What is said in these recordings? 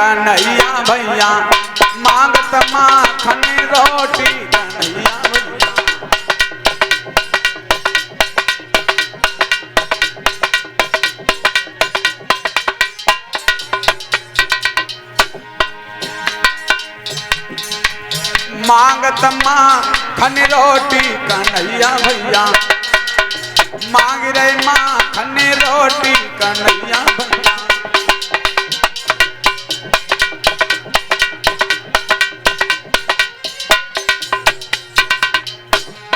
कन्हैया भैया, मांगत माखन रोटी कन्हैया भैया। मांगत माखन रोटी कन्हैया भैया, मांग रहे माखन रोटी कन्हैया भैया।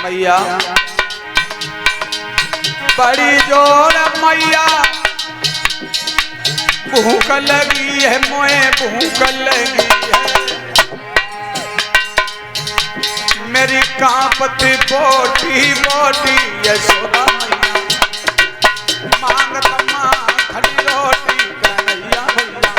मैया बड़ी जोर मैया, भूख लगी है मोए भूख लगी है, मेरी कांपती बोटी बोटी यशोदा मैया, मांगत माखन रोटी कन्हैया भैया।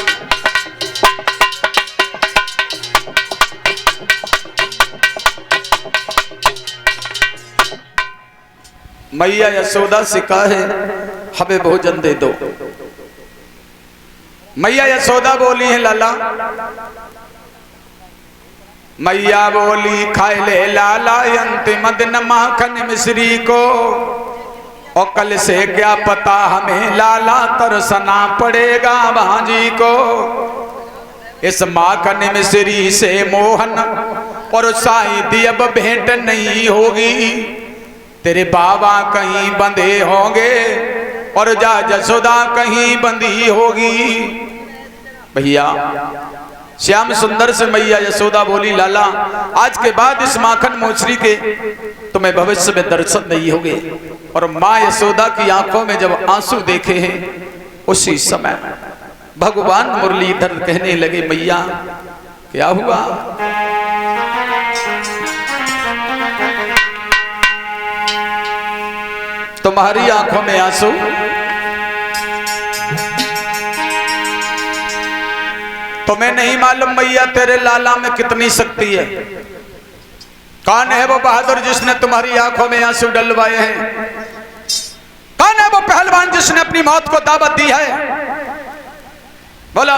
मैया यशोदा से कहे हमें भोजन दे दो। मैया यशोदा बोली है लाला, मैया बोली खाए ले लाला अंतिम दिन माखन मिश्री को, और कल से क्या पता हमें लाला तरसना पड़ेगा भांजी को। इस माखन मिश्री से मोहन और शायद अब भेंट नहीं होगी, तेरे बाबा कहीं बंधे होंगे और जा जसोदा कहीं बंधी होगी। भैया श्याम सुंदर से मैया यशोदा बोली लाला आज के बाद इस माखन मोचरी के तुम्हें भविष्य में दर्शन नहीं होंगे। और माँ यशोदा की आंखों में जब आंसू देखे हैं उसी समय भगवान मुरलीधर कहने लगे मैया क्या हुआ। तुम्हारी आंखों में आंसू, तुम्हें नहीं मालूम मैया तेरे लाला में कितनी शक्ति है। कौन है वो बहादुर जिसने तुम्हारी आंखों में आंसू डलवाए हैं? कौन है वो पहलवान जिसने अपनी मौत को दावत दी है? बोलो।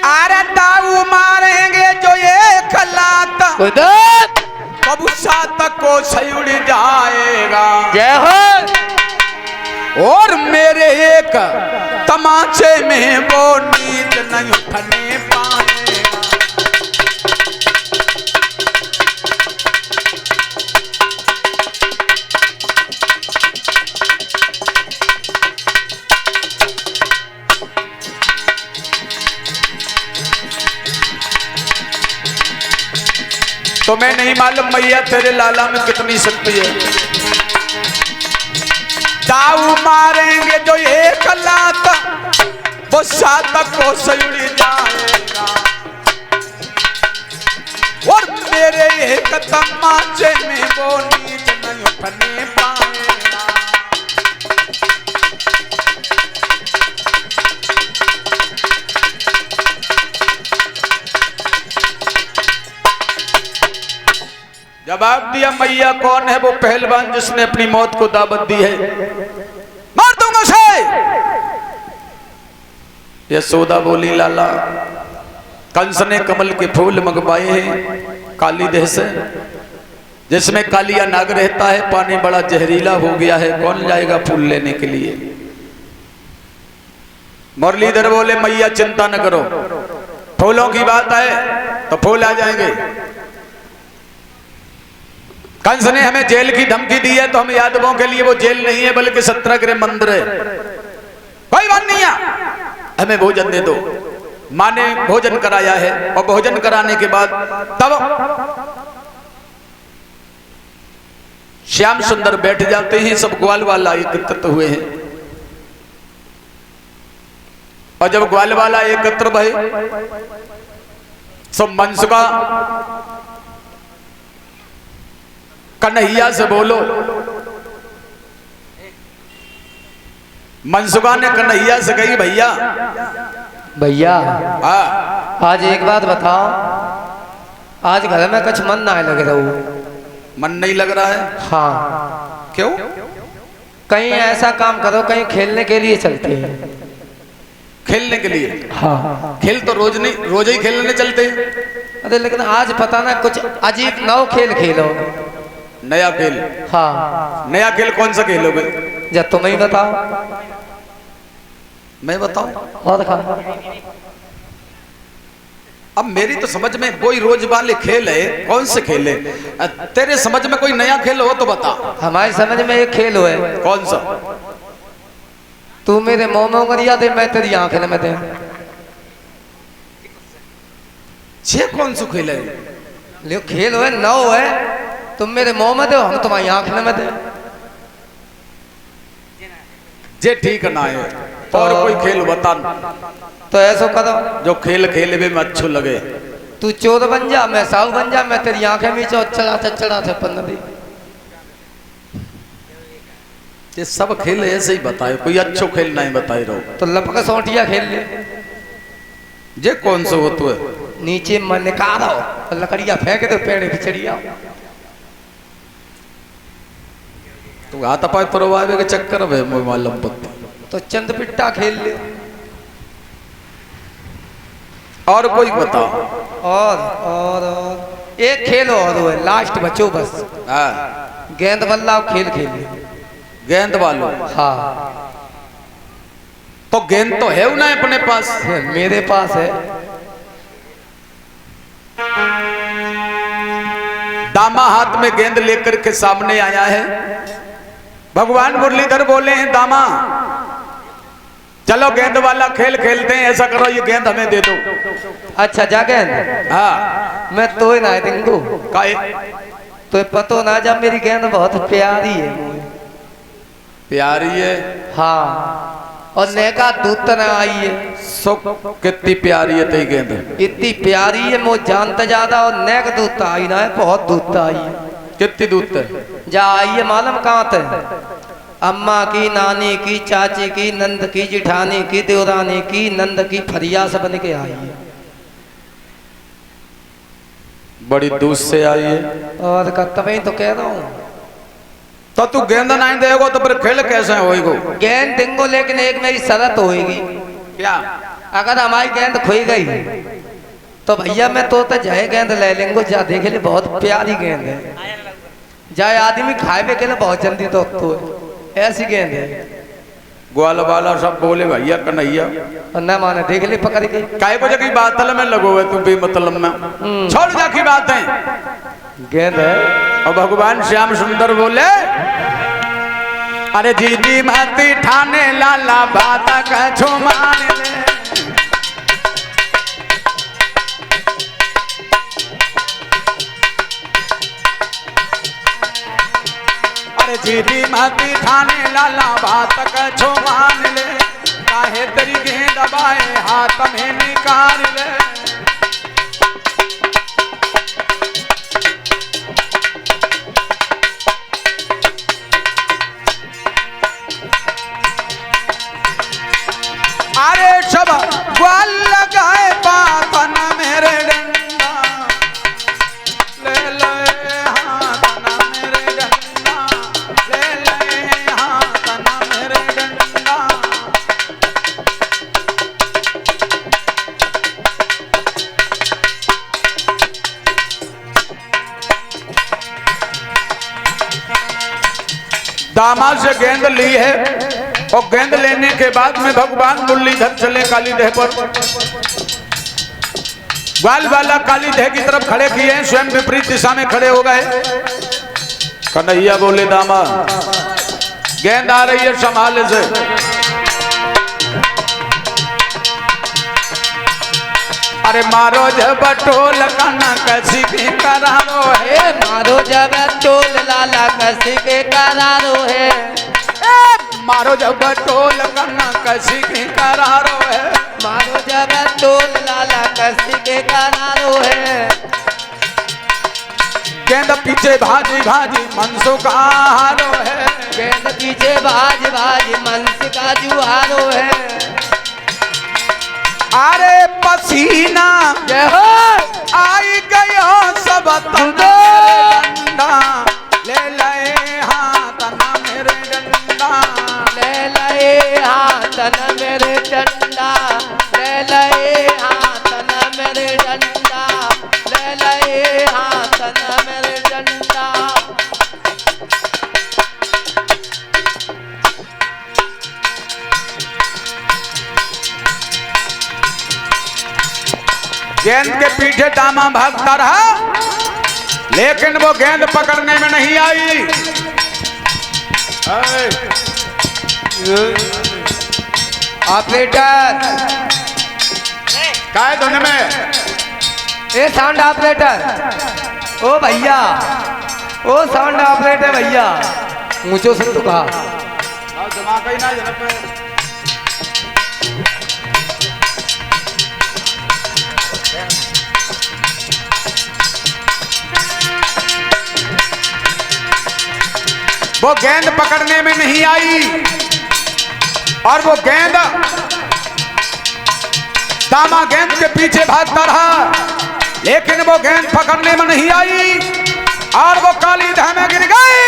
अरे दाऊ मारेंगे जो एक लात कबू सातक को सही उड़ जाएगा। जय हो। और मेरे एक तमाचे में वो नींद नहीं उठने पाएगा। तुम्हें नहीं मालूम मैया तेरे लाला में कितनी शक्ति है। दाऊ मारेंगे जो एक लात वो सातक को सयुड़ जाएगा। और मेरे एक तमाचे में वो नींद नहीं उठने पाएगा। जवाब दिया मैया कौन है वो पहलवान जिसने अपनी मौत को दावत दी है? मार दूंगा उसे। यशोदा बोली लाला कंस ने कमल के फूल मंगवाए हैं काली देह से, जिसमें कालिया नाग रहता है, पानी बड़ा जहरीला हो गया है, कौन जाएगा फूल लेने के लिए? मुरलीधर बोले मैया चिंता न करो, फूलों की बात है तो फूल आ जाएंगे। कंस ने हमें जेल की धमकी दी है तो हम यादवों के लिए वो जेल नहीं है बल्कि सत्याग्रह मंदिर है। कोई बात नहीं है, हमें भोजन दे दो। माँ ने भोजन कराया है और भोजन कराने के बाद तब श्याम सुंदर बैठ जाते हैं। सब ग्वाल वाला एकत्रित हुए हैं और जब ग्वाल वाला एकत्र भये सब मनसुका कन्हैया से बोलो। मनसुका ने कन्हैया से कही भैया भैया आज एक बात बताओ, आज घर में कुछ मन ना लग रहा हूँ। मन नहीं लग रहा है? हाँ। क्यों? कहीं ऐसा काम करो, कहीं खेलने के लिए चलते हैं। खेलने के लिए? हाँ। खेल तो रोज नहीं, रोज ही खेलने चलते हैं। अरे लेकिन आज पता ना कुछ अजीब नौ खेल खेलो। नया खेल? हाँ। नया खेल कौन सा खेलोगे? जब तुम ही बताओ। मैं बताऊं? और खा। अब मेरी तो समझ में वही रोज वाले खेल है, कौन से खेल है? तेरे समझ में कोई नया खेल हो तो बता। हमारी समझ में एक खेल है। कौन सा? तू मेरे मुंह में उंगलियां दे, मैं तेरी आंखें में दे। ये कौन सा खेल है? ले खेल है, नौ है। तुम मेरे मुंह में दो, हम तुम्हारी आंखें में दे। जे ठीक ना है। और कोई खेल बता। तो ऐसा करो जो खेल खेले में अच्छो लगे। तू चोर बन जा, मैं साहू बन जा, मैं तेरी आंखें में चढ़ा थे पन्ना दी। ये सब खेल ऐसे ही बताए, कोई अच्छो खेल नहीं बताए रहो। तो लपका सोटिया खेल ले। जे कौन सा हो तो है? नीचे मन निकाल आओ, लकड़िया फेंक दो, पेड़ पे चढ़ी आओ। तू हाथ पाए परवावे के चक्कर में मालूम पत्ती। तो चंद पिट्टा खेल ले। और कोई बताओ। और एक खेल और है, लास्ट बचो बस। हाँ। गेंद बल्ला खेल खेल ले। गेंद वालों? हाँ। तो गेंद तो है ना अपने पास? मेरे पास है। दामा हाथ में गेंद लेकर के सामने आया है। भगवान मुरलीधर बोले हैं, दामा चलो गेंद वाला खेल खेलते हैं। ऐसा करो, ये गेंद हमें दे दो। अच्छा जा गेंद? हाँ। मैं तो ही ना दिंगू काहे? तो पतो ना, जब मेरी गेंद बहुत प्यारी है। प्यारी है? हाँ। और नेका दूत ना आई है। सो कितनी प्यारी है तेरी गेंद? इतनी प्यारी है मो जानता ज्यादा। और नेक दूत आई ना है, बहुत दूत आई है। कितनी दूत है? जा आई है मालूम कहाँ थे? अम्मा की, नानी की, चाची की, नंद की, जिठानी की, देवरानी की, नंद की फरिया से बन के आई है। बड़ी दूर से आई है। और तभी तो कह रहा हूँ। तो तू गेंद नहीं देगा तो फिर खेल कैसे होएगा? गेंद देंगो, लेकिन एक मेरी शर्त होएगी। क्या? अगर हमारी गेंद खोई गई तो भैया मैं तो जाए गेंद ले लेंगे। जा देख ले, बहुत प्यारी गेंद है। जाए आदमी खाए के लिए बहुत जल्दी तो ऐसी गेंद है। ग्वाल वाला सब बोले भैया कन्हैया, और न माने देख ले पकड़ के। काय को जगह बात में लगो है तू भी मतलब में छोड़ जा की बात है। गेंद है। और भगवान श्याम सुंदर बोले, अरे जीजी माती ठाने लाला बात कछो मान ले। अरे जीजी माती ठाने लाला बात कछो मान ले। काहे तेरी गेंद दबाए हाथ में निकाल ले। अरे सब ग्वाल लगाए पातन मेरे डंडा ले ले हाथन मेरे डंडा ले ले हाथन मेरे डंडा। दामाद से गेंद ली है और गेंद लेने के बाद में भगवान मुरलीधर चले कालीदेह पर। ग्वाल वाला कालीदेह की तरफ खड़े किए हैं, स्वयं विपरीत दिशा में खड़े हो गए। कन्हैया बोले, दामा गेंद आ रही है, संभाले से। अरे मारो जब टोल कना कसी के करारो है। मारो जब टोल लाला कसी के करारो है। मारो जब टोल कना कसी के करारो है। मारो जब टोल लाला कसी के करारो है। गेंद पीछे भाजी भाजी मनसो का हारो है। गेंद पीछे भाज भाज मनस का जुहारो है। अरे पसीना जय हो आई गयो सब तना ले ले हाथ ना हाथन मेरे डंडा ले लए हाथन मेरे डंडा ले लए हाथन मेरे डंडा। गेंद के पीछे दामा भागता रहा, लेकिन वो गेंद पकड़ने में नहीं आई। ऑपरेटर काय धुन में ए साउंड ऑपरेटर, ओ भैया, ओ साउंड ऑपरेटर भैया, मुझे सुन तो कहा दिमाग ही ना जनप। वो गेंद पकड़ने में नहीं आई और वो गेंद दामा गेंद के पीछे भागता रहा, लेकिन वो गेंद पकड़ने में नहीं आई और वो काली धाह में गिर गई।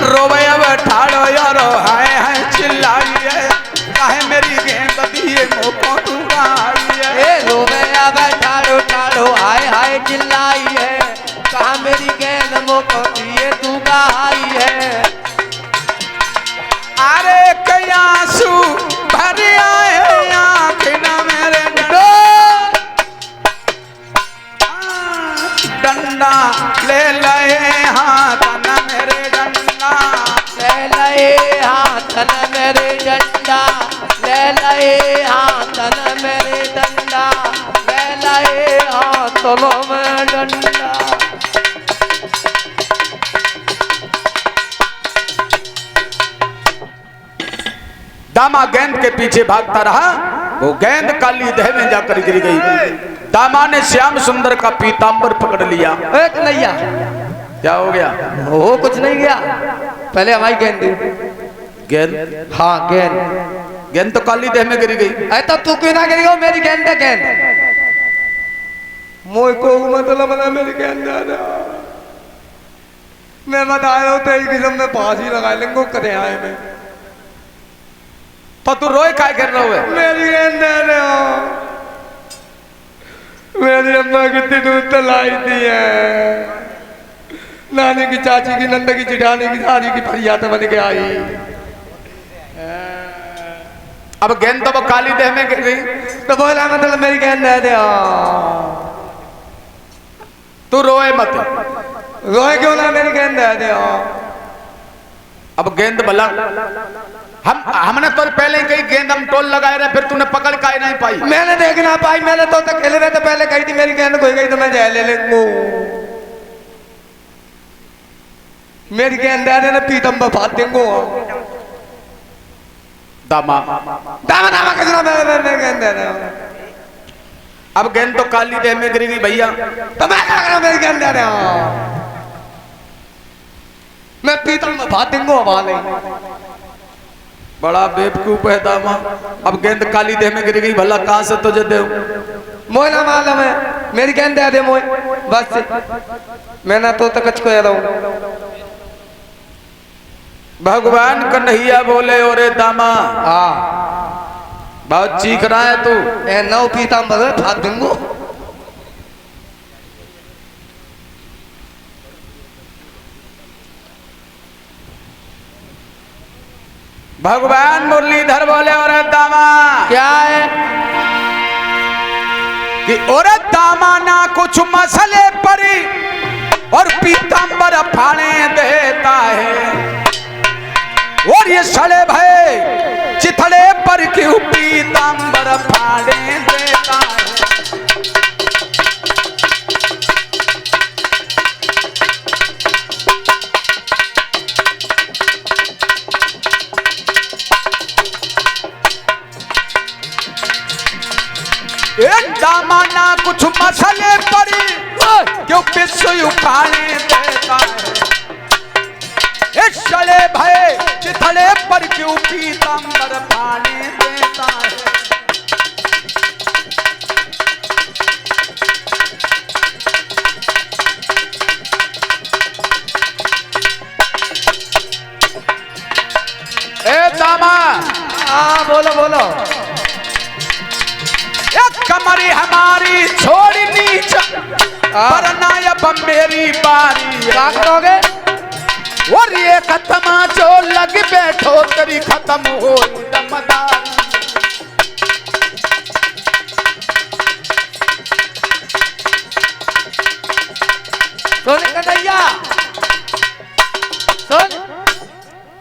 रोवे अब ठाड़ो यारो हाय हाय चिल्लाई है, काहे मेरी गेंद दिए मोको तू आई है। ए रोवे अब ठाड़ो ठाड़ो हाय हाय चिल्लाई है, कहा मेरी गेंद मोको दिए तू आई है। अरे कयासू भर आए आँख न मेरे डंडा ले लए हाथ न मेरे डंडा ले लए हाथन मेरे डंडा ले लए हाथन मेरे डंडा ले लए हाथों में डंडा। दामा गेंद के पीछे भागता रहा, वो गेंद काली देह में जाकर गिर गई। दामा ने श्याम सुंदर का पीतांबर पकड़ लिया। एक नैया क्या हो गया? वो कुछ नहीं गया, पहले हमारी गेंद दी। गेंद? हाँ गेंद, गेंद तो काली देह में गिर गई। ऐसा तू क्यों ना गिरी हो? मेरी गेंद है गेंद, मोई को मतलब ना मेरी गेंद है। मैं बताया तो एक किस्म में फांसी लगा लेंगे करे आए में। तो तू रोए काय कर रहा है? मेरी गेंद है, मेरी अम्मा कितनी दूध तो लाई थी है, नानी की चाची की नंदा की चिढ़ानी की सारी की फरियाद बन के आई। अब गेंद तो वो काली देह में गिर गई, तो बोला मतलब मेरी गेंद है दे। तू रोए मत। रोए क्यों ना, मेरी गेंद है दे। अब गेंद भला हमने तो पहले ही कही गेंद हम टोल लगाए रहे, फिर तूने पकड़ का नहीं पाई। मैंने देख ना पाई, मैंने तो खेल रहे थे पहले कही थी मेरी गेंद खोई गई तो मैं जाए ले लेंगे। मेरी गेंद है ना पीतम बात देंगे। दामा दामा दामा कितना मेरे गेंद है ना। अब गेंद तो काली देह में गिर गई भैया, तो मैं क्या करूं? मेरी गेंद है ना, मैं पीतम बात देंगे वाले। बड़ा बेवकूफ है दामा। अब गेंद काली देह में गिर गई, भला कहां से तुझे दे? मोय ना मालूम है, मेरी गेंद दे दे मोय बस। मैं ना तो कच को रहा भगवान कन्हैया बोले ओरे दामा। हाँ बहुत चीख रहा है तू। ए नौ पीतांबर भाग दूंगो। भगवान मुरलीधर बोले ओरे दामा। क्या है कि ओरे दामा ना कुछ मसले परी और पीतांबर फाड़े देता है, और ये सड़े भय चिथड़े पर क्यों पीतांबर फाड़े देता है। एक दामाना कुछ मसले पड़ी क्यों विश्व उखाड़े देता है, एक सड़े भय चिथड़े पर क्यों पीतांबर फाड़े देता है। बोलो बोलो। एक कमरी हमारी छोड़ी नीच, वरना अब मेरी बारी है। क्या करोगे? और ये खत्म जो लग बैठो तेरी खत्म हो दमदारी। सुन कन्हैया सुन,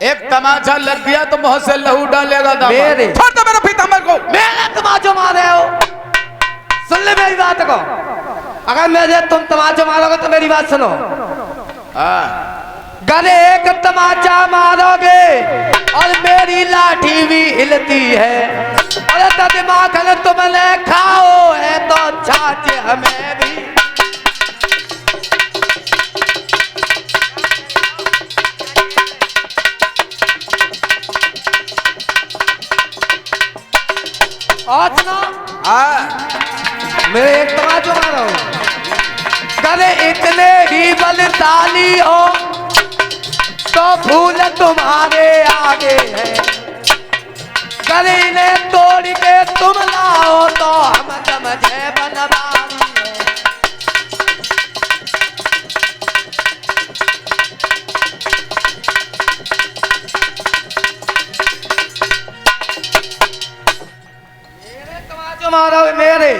एक तमाचा लग गया तो मुंह से लहू डालेगा दामा। मेरे छोड़ दो मेरे पीताम्बर को। मेरे तमाचो मारे हो, सुन ले मेरी बात को। अगर मेरे तुम तमाचो मारोगे तो मेरी बात सुनो। गले एक तमाचा मारोगे और मेरी लाठी भी हिलती है, और तो दिमाग अगर तुमने खाओ है तो छाछ हमें भी। और सुनो, मेरे एक तमाचो मारो। गले इतने ही बलशाली हो तो फूल तुम्हारे आगे है, गले इन्हें तोड़ के तुम लाओ तो हम समझे बनवारी है। मेरे तमाचो मारो मेरे।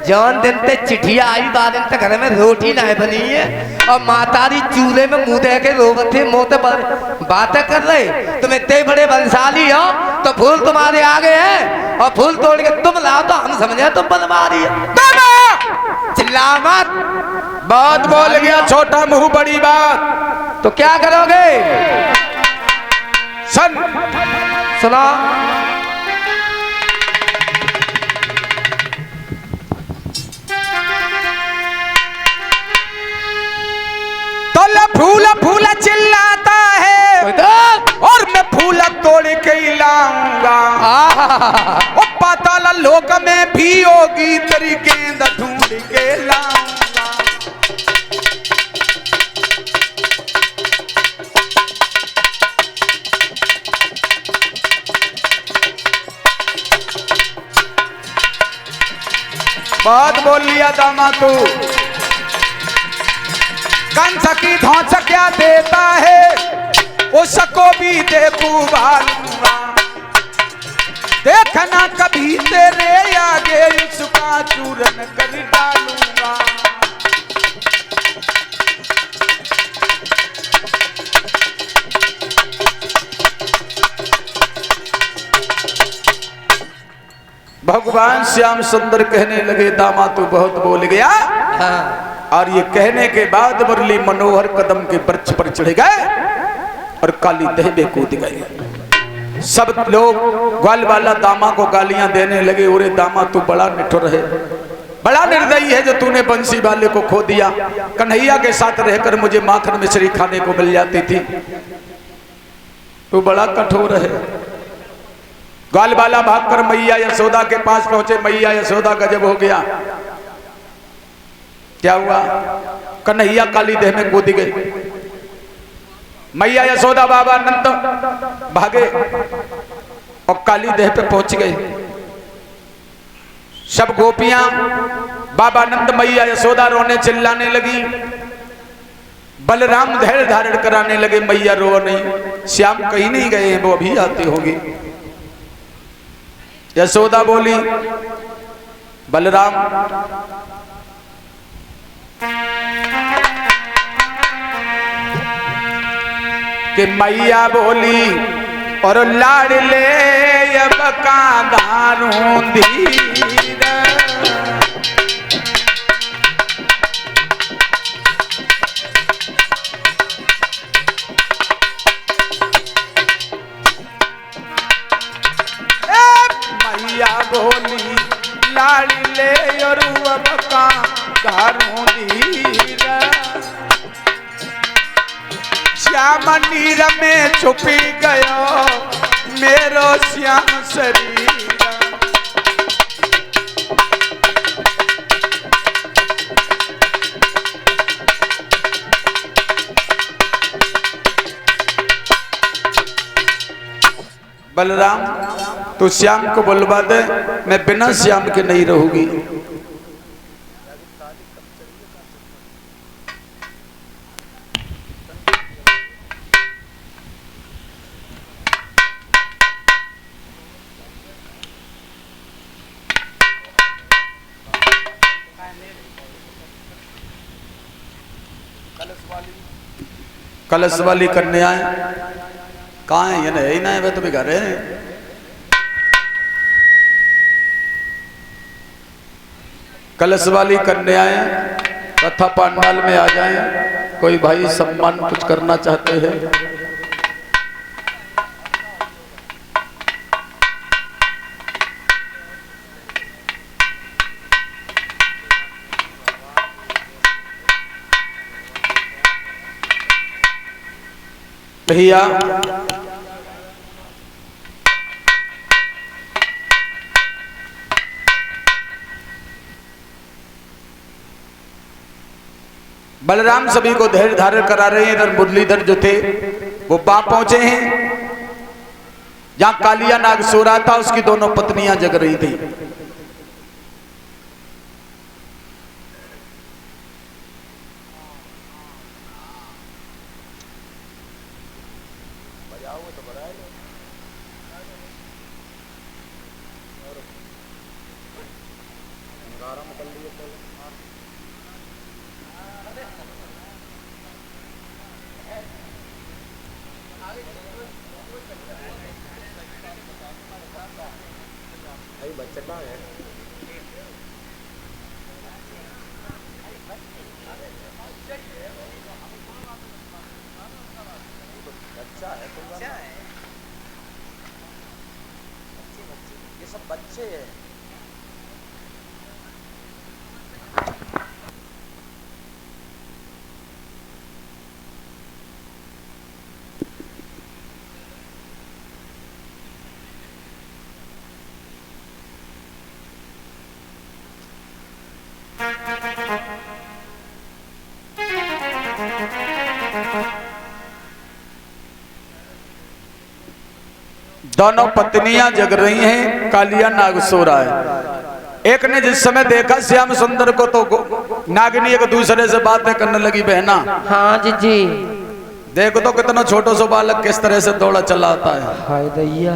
जौन दिन ते चिट्ठिया आई बाद दिन तक घर में रोटी ना बनी है, और मातारी चूल्हे में मुंह दे के रोबते मोते बातें कर रहे। तुम इतने बड़े बलशाली हो तो फूल तुम्हारे आगे हैं, और फूल तोड़ के तुम लाओ तो हम समझे तुम बनवारी है। चिल्ला मत। बात बोल गया छोटा मुंह बड़ी बात। तो क्या करोगे? सन सुना। फूल फूल चिल्लाता है और मैं फूल तोड़ के ही लाऊंगा। ओ पाताल लोक में भी होगी तेरी गेंद ढूंढ के लाऊंगा। बात बोल लिया दामा तू। कंस की धौंस क्या देता है उसको भी देखू भालूंगा। देखना कभी तेरे आगे उसका चूरन कर डालूंगा। भगवान श्याम सुंदर कहने लगे दामा तू बहुत बोल गया। और ये कहने के बाद मुरली मनोहर कदम के वृक्ष पर चढ़ गए और काली दह में कूद गए। सब लोग ग्वाल वाला दामा को गालियां देने लगे। ओरे दामा तू बड़ा निठुर है, बड़ा निर्दयी है जो तूने बंसी वाले को खो दिया। कन्हैया के साथ रहकर मुझे माखन मिश्री खाने को मिल जाती थी। तू बड़ा कठोर है। ग्वाल वाला भागकर मैया यशोदा के पास पहुंचे। मैया यशोदा गजब हो गया। क्या हुआ? कन्हैया काली देह में कूद गई। मैया यशोदा बाबा नंद भागे और काली देह पे पहुंच गए। सब गोपियां बाबा नंद मैया यशोदा रोने चिल्लाने लगी। बलराम धैर्य धारण कराने लगे। मैया रो नहीं, श्याम कहीं नहीं गए, वो अभी आते होंगे। यशोदा बोली बलराम कि मैया बोली और लाड़ ले अब कांधारूं धीर। मैया बोली लाड़ ले और अब कांधारूं धीर। श्याम नीर में छुपी गयो मेरो श्याम शरीर। बलराम तू श्याम को बुलवा दे, मैं बिना श्याम के नहीं रहूंगी। कलश वाली कन्याएं कहाँ है? ये नहीं ना है, वे तो भी घर है। कलश वाली कन्याएं कथा पंडाल में आ जाएं। कोई भाई सम्मान कुछ करना चाहते हैं? भैया बलराम सभी को धैर्य धारण करा रहे हैं। इधर मुरलीधर जो थे वो वहां पहुंचे हैं जहां कालिया नाग सो रहा था, उसकी दोनों पत्नियां जग रही थी। बच्चा कहाँ है? बच्चा है तो बच्चा है। ये सब बच्चे हैं। दोनों पत्नियां जग रही हैं, कालिया नाग सो रहा है। एक ने जिस समय देखा श्याम सुंदर को तो नागिनी एक दूसरे से बातें करने लगी। बहना हाँ जी देखो तो कितना छोटा सा बालक किस तरह से दौड़ा चला आता है। हाय दैया,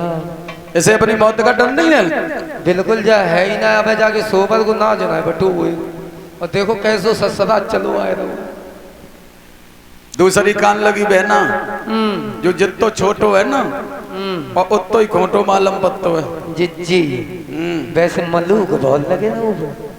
इसे अपनी मौत का डर नहीं है? बिल्कुल जा है ही ना। अब जाके सोबर को ना जना बटू हुए और देखो कैसो ससरा चलो आए रहो। दूसरी कान लगी बहना, जो जितो छोटो है ना और उतो ही खोटो मालूम पत्तो है। जी वैसे मलूक बहुत लगे ना वो।